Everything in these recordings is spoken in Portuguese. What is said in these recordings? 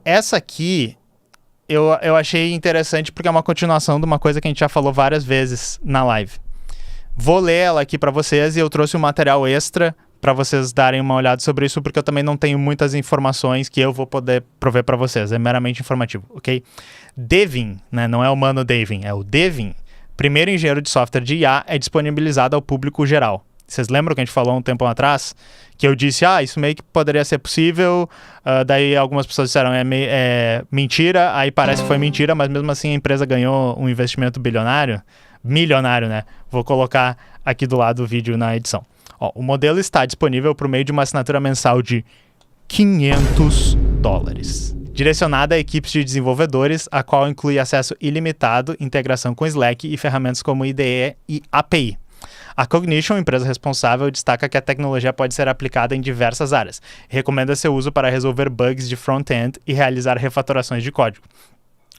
essa aqui eu achei interessante porque é uma continuação de uma coisa que a gente já falou várias vezes na live. Vou ler ela aqui para vocês e eu trouxe um material extra para vocês darem uma olhada sobre isso, porque eu também não tenho muitas informações que eu vou poder prover para vocês. É meramente informativo, ok? Devin, né? Não é o Mano Devin, é o Devin. Primeiro engenheiro de software de IA é disponibilizado ao público geral. Vocês lembram que a gente falou um tempo atrás? Que eu disse, isso meio que poderia ser possível. Daí algumas pessoas disseram, é mentira. Aí parece que foi mentira, mas mesmo assim a empresa ganhou um investimento milionário, né? Vou colocar aqui do lado o vídeo na edição. O modelo está disponível por meio de uma assinatura mensal de $500, direcionada a equipes de desenvolvedores, a qual inclui acesso ilimitado, integração com Slack e ferramentas como IDE e API. A Cognition, empresa responsável, destaca que a tecnologia pode ser aplicada em diversas áreas. Recomenda seu uso para resolver bugs de front-end e realizar refatorações de código.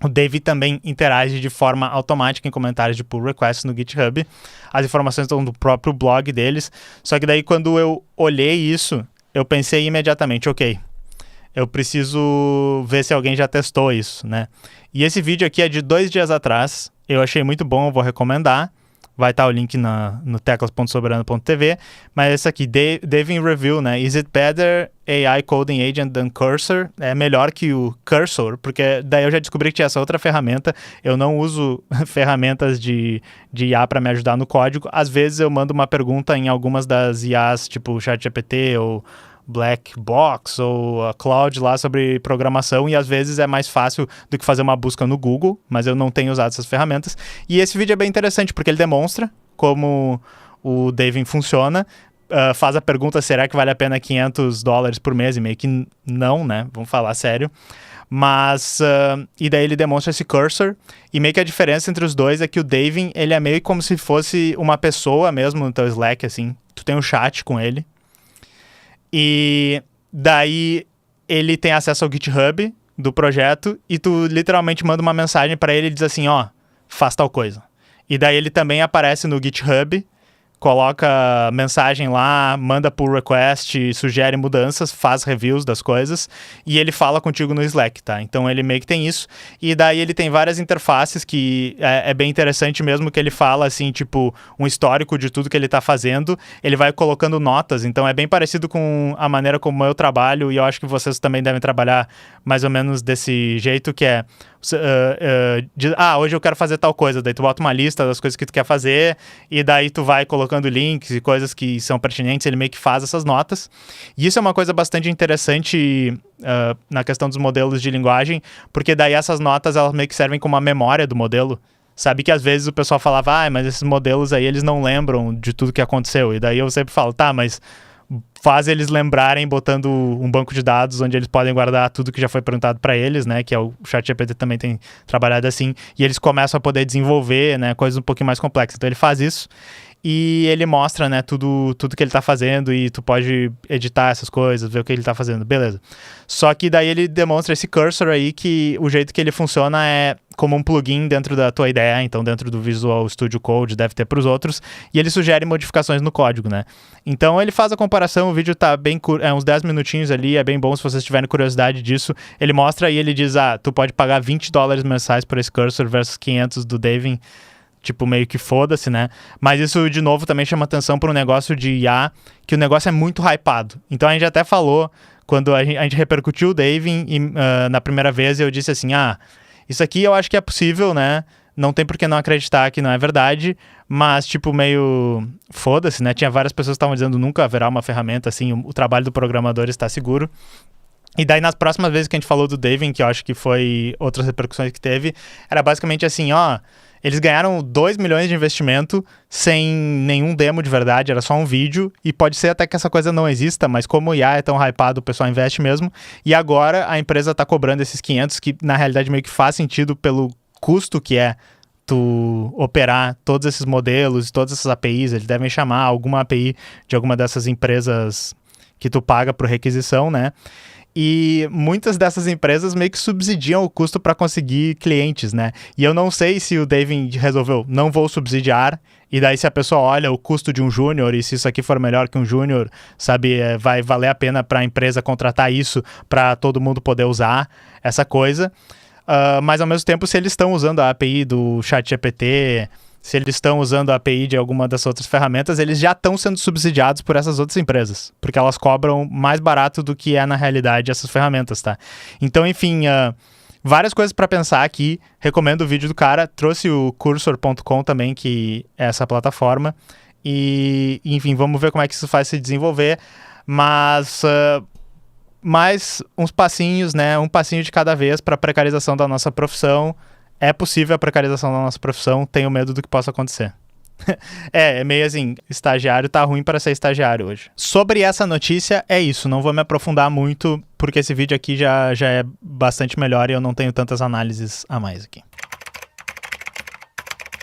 O Dave também interage de forma automática em comentários de pull requests no GitHub. As informações estão no próprio blog deles. Só que daí quando eu olhei isso, eu pensei imediatamente, ok, eu preciso ver se alguém já testou isso, né? E esse vídeo aqui é de 2 dias atrás. Eu achei muito bom, eu vou recomendar. Vai estar o link no teclas.soberano.tv. Mas esse aqui, Devin Review, né? Is it better AI Coding Agent than Cursor? É melhor que o Cursor, porque daí eu já descobri que tinha essa outra ferramenta. Eu não uso ferramentas de IA para me ajudar no código. Às vezes eu mando uma pergunta em algumas das IAs, tipo ChatGPT ou Black Box ou a Cloud lá sobre programação, e às vezes é mais fácil do que fazer uma busca no Google, mas eu não tenho usado essas ferramentas. E esse vídeo é bem interessante porque ele demonstra como o Devin funciona, faz a pergunta, será que vale a pena $500 por mês? E meio que não, né? Vamos falar sério. Mas, e daí ele demonstra esse cursor, e meio que a diferença entre os dois é que o Devin, ele é meio como se fosse uma pessoa mesmo no teu Slack, assim. Tu tem um chat com ele. E daí ele tem acesso ao GitHub do projeto e tu literalmente manda uma mensagem para ele e diz assim, faz tal coisa. E daí ele também aparece no GitHub, coloca mensagem lá, manda pull request, sugere mudanças, faz reviews das coisas e ele fala contigo no Slack, tá? Então ele meio que tem isso. E daí ele tem várias interfaces que é bem interessante mesmo, que ele fala assim, tipo, um histórico de tudo que ele tá fazendo. Ele vai colocando notas, então é bem parecido com a maneira como eu trabalho, e eu acho que vocês também devem trabalhar mais ou menos desse jeito, que é hoje eu quero fazer tal coisa, daí tu bota uma lista das coisas que tu quer fazer e daí tu vai colocando links e coisas que são pertinentes, ele meio que faz essas notas. E isso é uma coisa bastante interessante na questão dos modelos de linguagem, porque daí essas notas elas meio que servem como a memória do modelo. Sabe que às vezes o pessoal falava, mas esses modelos aí eles não lembram de tudo que aconteceu, e daí eu sempre falo, mas faz eles lembrarem botando um banco de dados onde eles podem guardar tudo que já foi perguntado para eles, né, que é o ChatGPT também tem trabalhado assim, e eles começam a poder desenvolver, né, coisas um pouquinho mais complexas. Então ele faz isso e ele mostra, né, tudo que ele tá fazendo, e tu pode editar essas coisas, ver o que ele tá fazendo, beleza. Só que daí ele demonstra esse cursor aí, que o jeito que ele funciona é como um plugin dentro da tua ideia, então dentro do Visual Studio Code deve ter para os outros, e ele sugere modificações no código, né. Então ele faz a comparação, o vídeo tá bem uns 10 minutinhos ali, é bem bom se vocês tiverem curiosidade disso. Ele mostra e ele diz, tu pode pagar $20 mensais por esse cursor versus 500 do Devin, tipo, meio que foda-se, né? Mas isso, de novo, também chama atenção para um negócio de IA, que o negócio é muito hypado. Então a gente até falou, quando a gente repercutiu o Devin na primeira vez, eu disse assim, isso aqui eu acho que é possível, né? Não tem por que não acreditar que não é verdade, mas, tipo, meio foda-se, né? Tinha várias pessoas que estavam dizendo nunca haverá uma ferramenta assim, o trabalho do programador está seguro. E daí, nas próximas vezes que a gente falou do Devin, que eu acho que foi outras repercussões que teve, era basicamente assim, eles ganharam 2 milhões de investimento sem nenhum demo de verdade, era só um vídeo, e pode ser até que essa coisa não exista, mas como o IA é tão hypado, o pessoal investe mesmo, e agora a empresa está cobrando esses 500, que na realidade meio que faz sentido pelo custo que é tu operar todos esses modelos, todas essas APIs. Eles devem chamar alguma API de alguma dessas empresas que tu paga por requisição, né? E muitas dessas empresas meio que subsidiam o custo para conseguir clientes, né? E eu não sei se o David resolveu, não vou subsidiar, e daí se a pessoa olha o custo de um júnior, e se isso aqui for melhor que um júnior, sabe, vai valer a pena para a empresa contratar isso para todo mundo poder usar essa coisa. Mas ao mesmo tempo, se eles estão usando a API do ChatGPT, se eles estão usando a API de alguma das outras ferramentas, eles já estão sendo subsidiados por essas outras empresas, porque elas cobram mais barato do que é na realidade essas ferramentas, tá? Então, enfim, várias coisas para pensar aqui. Recomendo o vídeo do cara. Trouxe o Cursor.com também, que é essa plataforma. E, enfim, vamos ver como é que isso faz se desenvolver. Mas mais uns passinhos, né? Um passinho de cada vez para a precarização da nossa profissão. É possível a precarização da nossa profissão, tenho medo do que possa acontecer. É meio assim, estagiário tá ruim para ser estagiário hoje. Sobre essa notícia, é isso, não vou me aprofundar muito, porque esse vídeo aqui já é bastante melhor e eu não tenho tantas análises a mais aqui.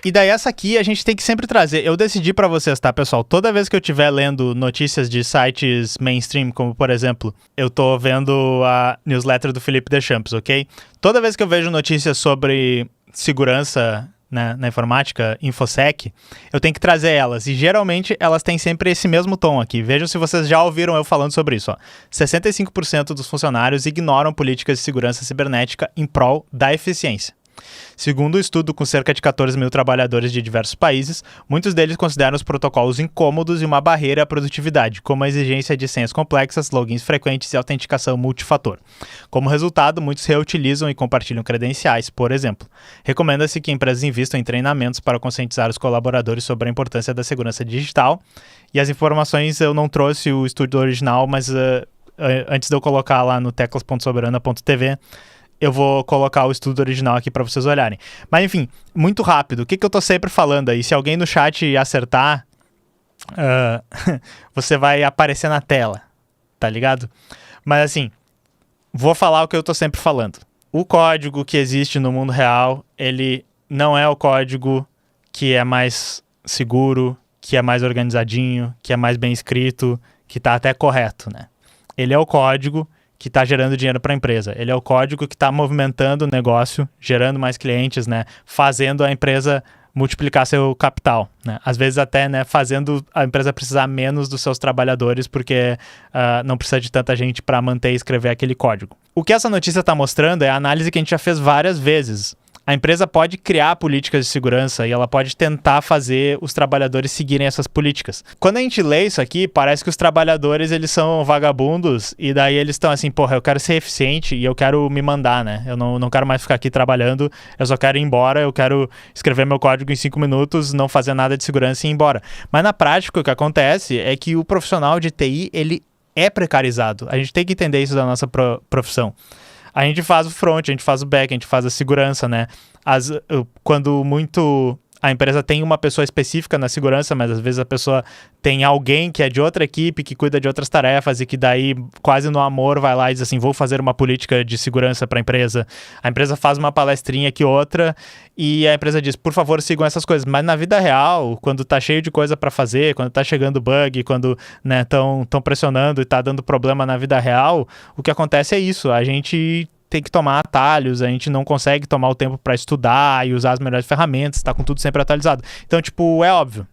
E daí essa aqui a gente tem que sempre trazer. Eu decidi pra vocês, tá, pessoal? Toda vez que eu estiver lendo notícias de sites mainstream, como por exemplo, eu tô vendo a newsletter do Felipe Deschamps, ok? Toda vez que eu vejo notícias sobre segurança, né, na informática, InfoSec, eu tenho que trazer elas. E geralmente elas têm sempre esse mesmo tom aqui. Vejam se vocês já ouviram eu falando sobre isso. Ó. 65% dos funcionários ignoram políticas de segurança cibernética em prol da eficiência. Segundo o estudo com cerca de 14 mil trabalhadores de diversos países, muitos deles consideram os protocolos incômodos e uma barreira à produtividade, como a exigência de senhas complexas, logins frequentes e autenticação multifator. Como resultado, muitos reutilizam e compartilham credenciais, por exemplo. Recomenda-se que empresas invistam em treinamentos para conscientizar os colaboradores sobre a importância da segurança digital. E as informações, eu não trouxe o estudo original, mas antes de eu colocar lá no teclas.soberana.tv, eu vou colocar o estudo original aqui para vocês olharem. Mas enfim, muito rápido. O que eu tô sempre falando aí? Se alguém no chat acertar, você vai aparecer na tela, tá ligado? Mas assim, vou falar o que eu tô sempre falando. O código que existe no mundo real, ele não é o código que é mais seguro, que é mais organizadinho, que é mais bem escrito, que tá até correto, né? Ele é o código que está gerando dinheiro para a empresa. Ele é o código que está movimentando o negócio, gerando mais clientes, né? Fazendo a empresa multiplicar seu capital, né? Às vezes até, né, fazendo a empresa precisar menos dos seus trabalhadores, porque não precisa de tanta gente para manter e escrever aquele código. O que essa notícia está mostrando é a análise que a gente já fez várias vezes. A empresa pode criar políticas de segurança e ela pode tentar fazer os trabalhadores seguirem essas políticas. Quando a gente lê isso aqui, parece que os trabalhadores, eles são vagabundos e daí eles estão assim, porra, eu quero ser eficiente e eu quero me mandar, né? Eu não quero mais ficar aqui trabalhando, eu só quero ir embora, eu quero escrever meu código em 5 minutos, não fazer nada de segurança e ir embora. Mas na prática, o que acontece é que o profissional de TI, ele é precarizado. A gente tem que entender isso da nossa profissão. A gente faz o front, a gente faz o back, a gente faz a segurança, né? Quando muito a empresa tem uma pessoa específica na segurança, mas às vezes a pessoa tem alguém que é de outra equipe, que cuida de outras tarefas e que daí quase no amor vai lá e diz assim, vou fazer uma política de segurança para a empresa. A empresa faz uma palestrinha aqui outra e a empresa diz, por favor, sigam essas coisas. Mas na vida real, quando tá cheio de coisa para fazer, quando tá chegando bug, quando, né, tão pressionando e tá dando problema na vida real, o que acontece é isso, a gente tem que tomar atalhos, a gente não consegue tomar o tempo para estudar e usar as melhores ferramentas, tá com tudo sempre atualizado. Então, tipo, é óbvio.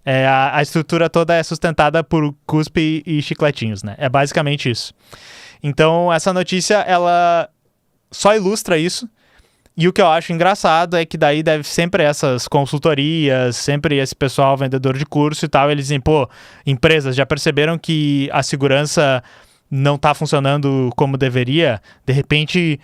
A estrutura toda é sustentada por cuspe e chicletinhos, né? É basicamente isso. Então, essa notícia, ela só ilustra isso. E o que eu acho engraçado é que daí deve sempre essas consultorias, sempre esse pessoal vendedor de curso e tal, eles dizem, pô, empresas já perceberam que a segurança não está funcionando como deveria, de repente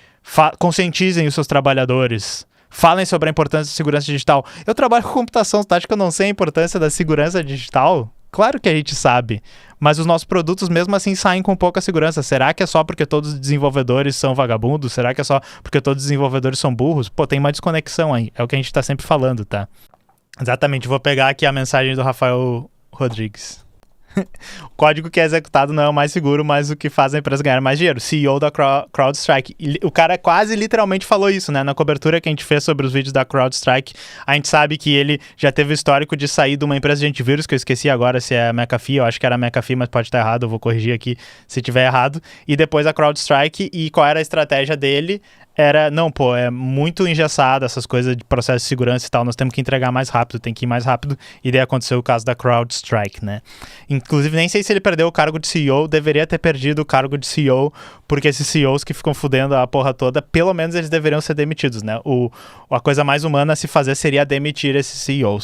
conscientizem os seus trabalhadores, falem sobre a importância da segurança digital. Eu trabalho com computação, tá? Acho que eu não sei a importância da segurança digital? Claro que a gente sabe, mas os nossos produtos mesmo assim saem com pouca segurança. Será que é só porque todos os desenvolvedores são vagabundos? Será que é só porque todos os desenvolvedores são burros? Pô, tem uma desconexão aí, é o que a gente está sempre falando, tá? Exatamente, vou pegar aqui a mensagem do Rafael Rodrigues. O código que é executado não é o mais seguro, mas o que faz a empresa ganhar mais dinheiro. CEO da CrowdStrike. O cara quase literalmente falou isso, né? Na cobertura que a gente fez sobre os vídeos da CrowdStrike, a gente sabe que ele já teve o histórico de sair de uma empresa de antivírus, que eu esqueci agora se é a McAfee, eu acho que era a McAfee, mas pode estar errado, eu vou corrigir aqui se tiver errado. E depois a CrowdStrike, e qual era a estratégia dele? Era, não, pô, é muito engessado essas coisas de processo de segurança e tal, nós temos que entregar mais rápido, tem que ir mais rápido, e daí aconteceu o caso da CrowdStrike, né? Inclusive, nem sei se ele perdeu o cargo de CEO, deveria ter perdido o cargo de CEO, porque esses CEOs que ficam fudendo a porra toda, pelo menos eles deveriam ser demitidos, né? A coisa mais humana a se fazer seria demitir esses CEOs.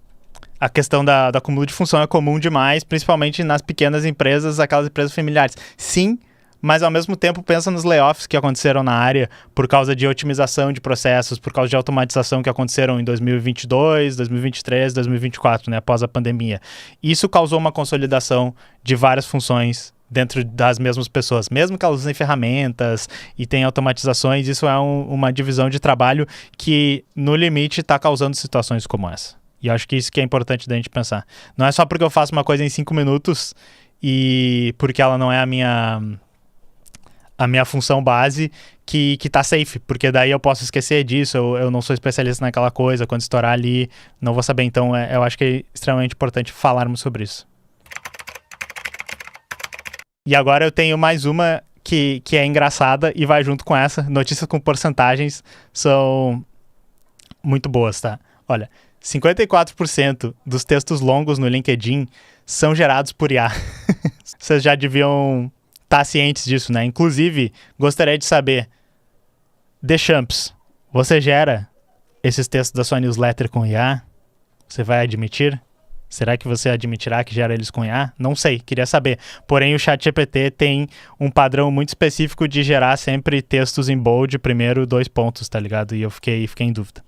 A questão do acúmulo de função é comum demais, principalmente nas pequenas empresas, aquelas empresas familiares. Sim, mas ao mesmo tempo pensa nos layoffs que aconteceram na área por causa de otimização de processos, por causa de automatização que aconteceram em 2022, 2023, 2024, né, após a pandemia. Isso causou uma consolidação de várias funções dentro das mesmas pessoas, mesmo que elas usem ferramentas e tenham automatizações, isso é uma divisão de trabalho que, no limite, está causando situações como essa. E eu acho que isso que é importante da gente pensar. Não é só porque eu faço uma coisa em 5 minutos e porque ela não é a minha função base que tá safe, porque daí eu posso esquecer disso, eu não sou especialista naquela coisa, quando estourar ali, não vou saber. Então, eu acho que é extremamente importante falarmos sobre isso. E agora eu tenho mais uma que é engraçada e vai junto com essa. Notícias com porcentagens são muito boas, tá? Olha, 54% dos textos longos no LinkedIn são gerados por IA. Vocês já deviam estar cientes disso, né? Inclusive, gostaria de saber, Deschamps, você gera esses textos da sua newsletter com IA? Você vai admitir? Será que você admitirá que gera eles com IA? Não sei, queria saber. Porém, o ChatGPT tem um padrão muito específico de gerar sempre textos em bold, primeiro 2 pontos, tá ligado? E eu fiquei em dúvida.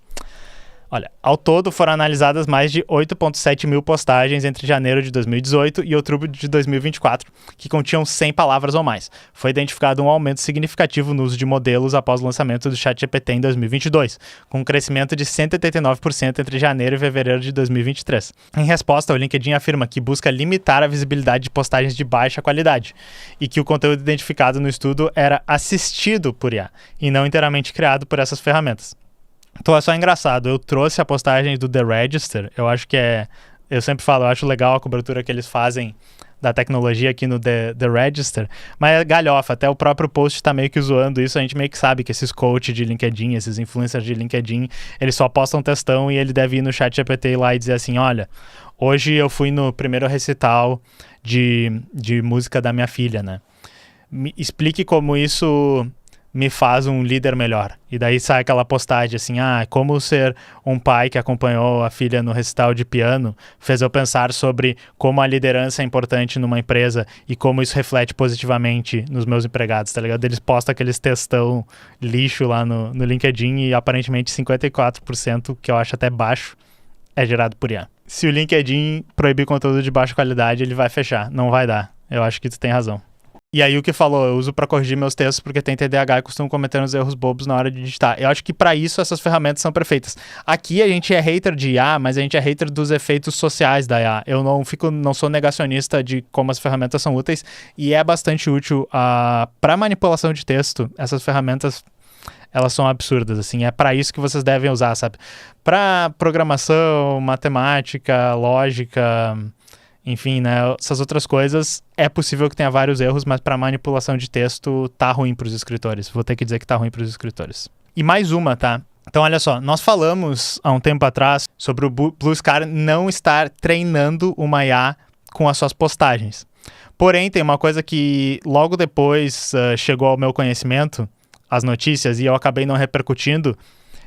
Olha, ao todo foram analisadas mais de 8.7 mil postagens entre janeiro de 2018 e outubro de 2024, que continham 100 palavras ou mais. Foi identificado um aumento significativo no uso de modelos após o lançamento do ChatGPT em 2022, com um crescimento de 189% entre janeiro e fevereiro de 2023. Em resposta, o LinkedIn afirma que busca limitar a visibilidade de postagens de baixa qualidade e que o conteúdo identificado no estudo era assistido por IA e não inteiramente criado por essas ferramentas. Então é só engraçado, eu trouxe a postagem do The Register, eu acho que eu sempre falo, eu acho legal a cobertura que eles fazem da tecnologia aqui no The Register, mas é galhofa, até o próprio post tá meio que zoando isso, a gente meio que sabe que esses coaches de LinkedIn, esses influencers de LinkedIn, eles só postam textão e ele deve ir no ChatGPT lá e dizer assim, olha, hoje eu fui no primeiro recital de música da minha filha, né? Me explique como isso me faz um líder melhor. E daí sai aquela postagem assim, como ser um pai que acompanhou a filha no recital de piano fez eu pensar sobre como a liderança é importante numa empresa e como isso reflete positivamente nos meus empregados, tá ligado? Eles postam aqueles textão lixo lá no LinkedIn e aparentemente 54%, que eu acho até baixo, é gerado por IA. Se o LinkedIn proibir conteúdo de baixa qualidade, ele vai fechar. Não vai dar. Eu acho que tu tem razão. E aí o que falou, eu uso para corrigir meus textos porque tem TDAH e costumo cometer uns erros bobos na hora de digitar. Eu acho que para isso essas ferramentas são perfeitas. Aqui a gente é hater de IA, mas a gente é hater dos efeitos sociais da IA. Eu não sou negacionista de como as ferramentas são úteis e é bastante útil para manipulação de texto. Essas ferramentas, elas são absurdas, assim, é para isso que vocês devem usar, sabe? Para programação, matemática, lógica, enfim, né, essas outras coisas, é possível que tenha vários erros, mas para manipulação de texto tá ruim para os escritores. Vou ter que dizer que tá ruim para os escritores. E mais uma, tá? Então, olha só, nós falamos há um tempo atrás sobre o Blue Sky não estar treinando uma IA com as suas postagens. Porém, tem uma coisa que logo depois chegou ao meu conhecimento, as notícias, e eu acabei não repercutindo.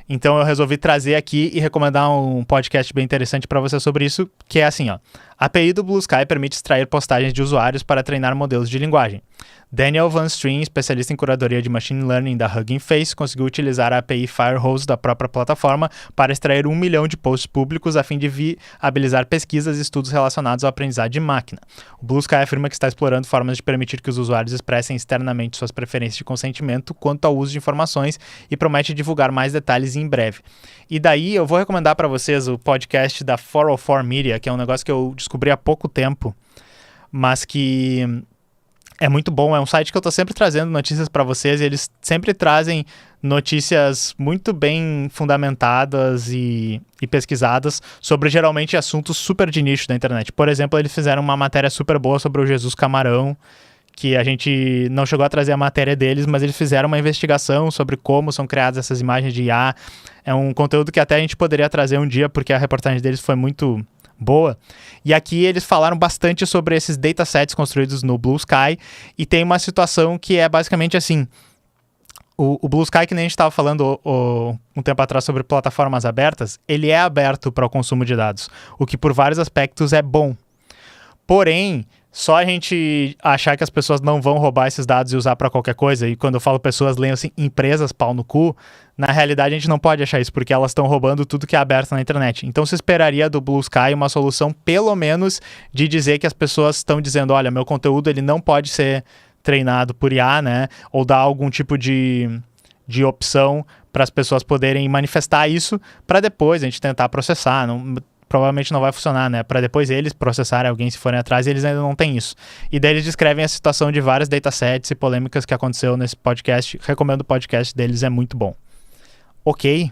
Então eu resolvi trazer aqui e recomendar um podcast bem interessante para você sobre isso, que é assim, ó. A API do Blue Sky permite extrair postagens de usuários para treinar modelos de linguagem. Daniel Van Strien, especialista em curadoria de Machine Learning da Hugging Face, conseguiu utilizar a API Firehose da própria plataforma para extrair 1 milhão de posts públicos a fim de viabilizar pesquisas e estudos relacionados ao aprendizado de máquina. O Blue Sky afirma que está explorando formas de permitir que os usuários expressem externamente suas preferências de consentimento quanto ao uso de informações e promete divulgar mais detalhes em breve. E daí eu vou recomendar para vocês o podcast da 404 Media, que é um negócio que eu descobri há pouco tempo, mas que é muito bom. É um site que eu tô sempre trazendo notícias para vocês e eles sempre trazem notícias muito bem fundamentadas e pesquisadas sobre geralmente assuntos super de nicho da internet. Por exemplo, eles fizeram uma matéria super boa sobre o Jesus Camarão, que a gente não chegou a trazer a matéria deles, mas eles fizeram uma investigação sobre como são criadas essas imagens de IA. É um conteúdo que até a gente poderia trazer um dia, porque a reportagem deles foi muito boa. E aqui eles falaram bastante sobre esses datasets construídos no Blue Sky, e tem uma situação que é basicamente assim: o Blue Sky, que nem a gente estava falando um tempo atrás sobre plataformas abertas, ele é aberto para o consumo de dados, o que por vários aspectos é bom. Porém, só a gente achar que as pessoas não vão roubar esses dados e usar para qualquer coisa, e quando eu falo pessoas, leiam assim, empresas pau no cu, na realidade a gente não pode achar isso, porque elas estão roubando tudo que é aberto na internet. Então se esperaria do Blue Sky uma solução, pelo menos, de dizer que as pessoas estão dizendo, olha, meu conteúdo ele não pode ser treinado por IA, né? Ou dar algum tipo de opção para as pessoas poderem manifestar isso, para depois a gente tentar processar. Provavelmente não vai funcionar, né? Para depois eles processarem alguém se forem atrás, e eles ainda não têm isso. E daí eles descrevem a situação de vários datasets e polêmicas que aconteceu nesse podcast. Recomendo o podcast deles, é muito bom. Ok?